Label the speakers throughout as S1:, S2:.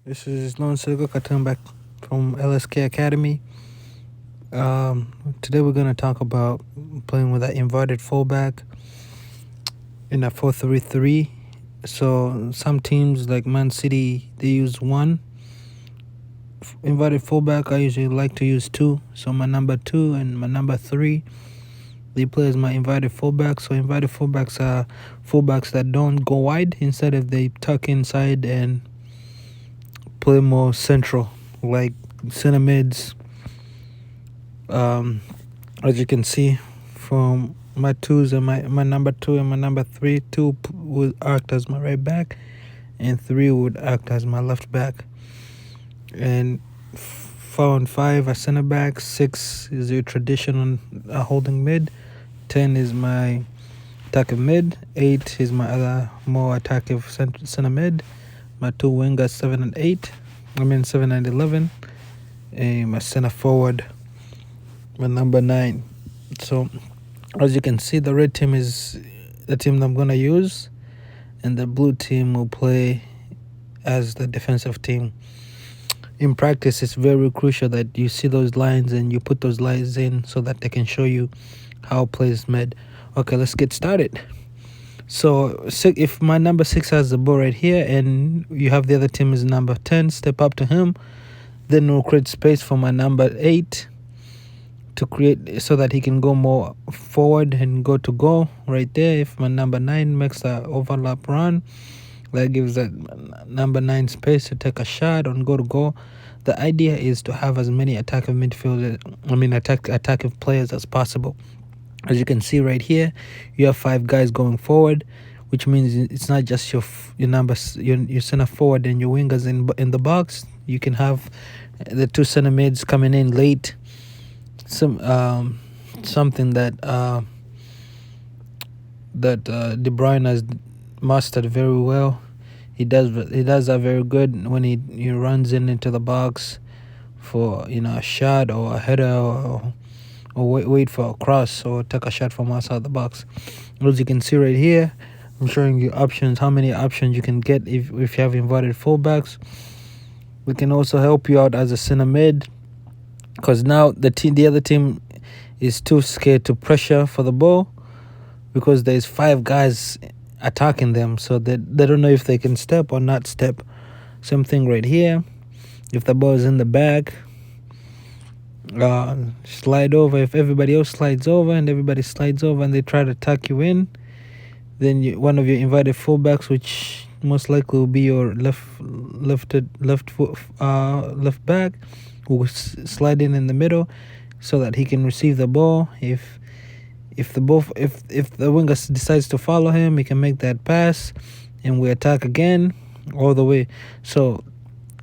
S1: This is Lone Silver coming back from LSK Academy. Today we're going to talk about playing with that inverted fullback in a 4-3-3. So some teams like Man City, they use one inverted fullback. I usually like to use two. So my number 2 and my number 3, they play as my inverted fullback. So inverted fullbacks are fullbacks that don't go wide. Instead of they tuck inside and play more central, like center mids. As you can see from my 2s and my number 2 and my number 3, 2 would act as my right back and 3 would act as my left back. And 4 and 5 are center back, 6 is your traditional holding mid, 10 is my attacking mid, 8 is my other more attacking center mid, my 2 wingers 7 and 8, 7 and 11, and my center forward, my number 9. So as you can see, the red team is the team that I'm going to use, and the blue team will play as the defensive team. In practice, it's very crucial that you see those lines and you put those lines in so that they can show you how play is made. Okay, let's get started. So if my number 6 has the ball right here and you have the other team is number 10, step up to him. Then we'll create space for my number 8 to create so that he can go more forward and go to goal right there. If my number 9 makes the overlap run, that gives that number 9 space to take a shot and go to goal. The idea is to have as many attacking attacking players as possible. As you can see right here, you have 5 guys going forward, which means it's not just your center forward and your wingers in the box. You can have the 2 center mids coming in late. Something that De Bruyne has mastered very well. He does that very good when he runs into the box for a shot or a header or wait for a cross or take a shot from outside the box. As you can see right here, I'm showing you options, how many options you can get if you have inverted fullbacks. We can also help you out as a center mid, because now the other team is too scared to pressure for the ball because there's 5 guys attacking them, so they don't know if they can step or not step. Same thing right here. If the ball is in the back, slide over. If everybody else slides over and everybody slides over and they try to tuck you in, then one of your invited fullbacks, which most likely will be your left back, will slide in the middle so that he can receive the ball. If the winger decides to follow him, he can make that pass and we attack again all the way. So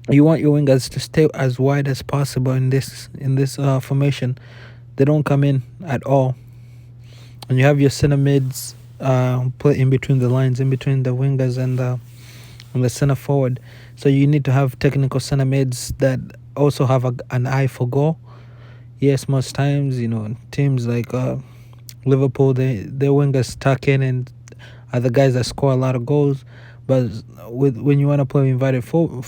S1: you want your wingers to stay as wide as possible in this formation. They don't come in at all. And you have your center mids put in between the lines, in between the wingers and the center forward. So you need to have technical center mids that also have an eye for goal. Yes, most times, teams like Liverpool, their wingers tuck in and are the guys that score a lot of goals. But when you want to play invited wingers,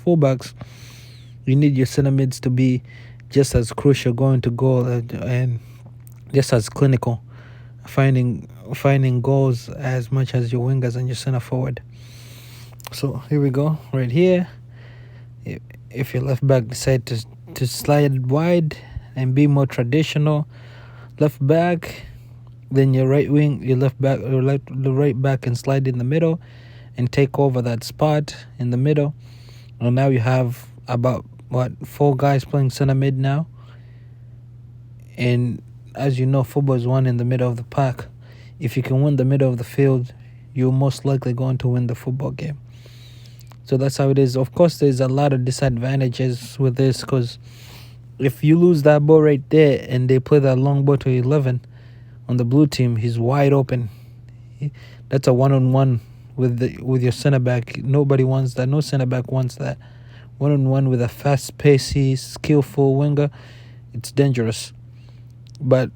S1: fullbacks, you need your center mids to be just as crucial going to goal and just as clinical, finding goals as much as your wingers and your center forward. So here we go, right here. If your left back decide to slide wide and be more traditional left back, then your right wing, your the right back can slide in the middle and take over that spot in the middle. And now you have about 4 guys playing center mid now. And as you know, football is won in the middle of the park. If you can win the middle of the field, you're most likely going to win the football game. So that's how it is. Of course, there's a lot of disadvantages with this, because if you lose that ball right there and they play that long ball to 11 on the blue team, he's wide open. That's a one-on-one with your center back. Nobody wants that. No center back wants that. One-on-one with a fast-paced, skillful winger, it's dangerous. But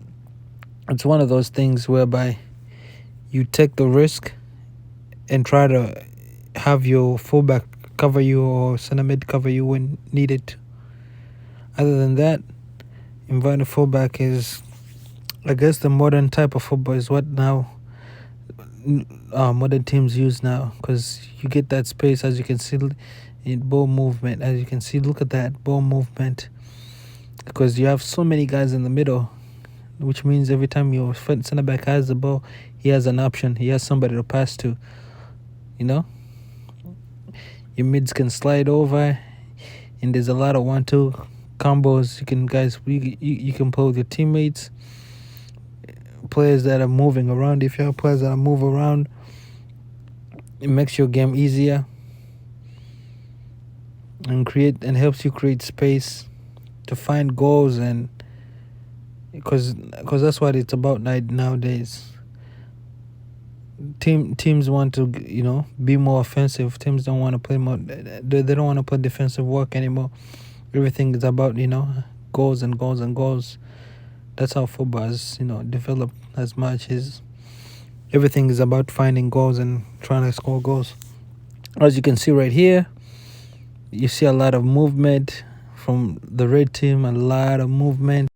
S1: it's one of those things whereby you take the risk and try to have your fullback cover you or center mid cover you when needed. Other than that, inverted fullback is, I guess, the modern type of football is what now modern teams use now, because you get that space, as you can see in ball movement. As you can see, look at that ball movement, because you have so many guys in the middle, which means every time your center back has the ball, he has an option. He has somebody to pass to. You know, your mids can slide over, and there's a lot of 1-2 combos. You can play with your teammates, players that are moving around. If you have players that move around, it makes your game easier and helps you create space to find goals, and because that's what it's about nowadays. Teams want to be more offensive. Teams don't want to play more. They don't want to play defensive work anymore. Everything is about goals and goals and goals. That's how football has developed as much as everything is about finding goals and trying to score goals. As you can see right here, you see a lot of movement from the red team. A lot of movement.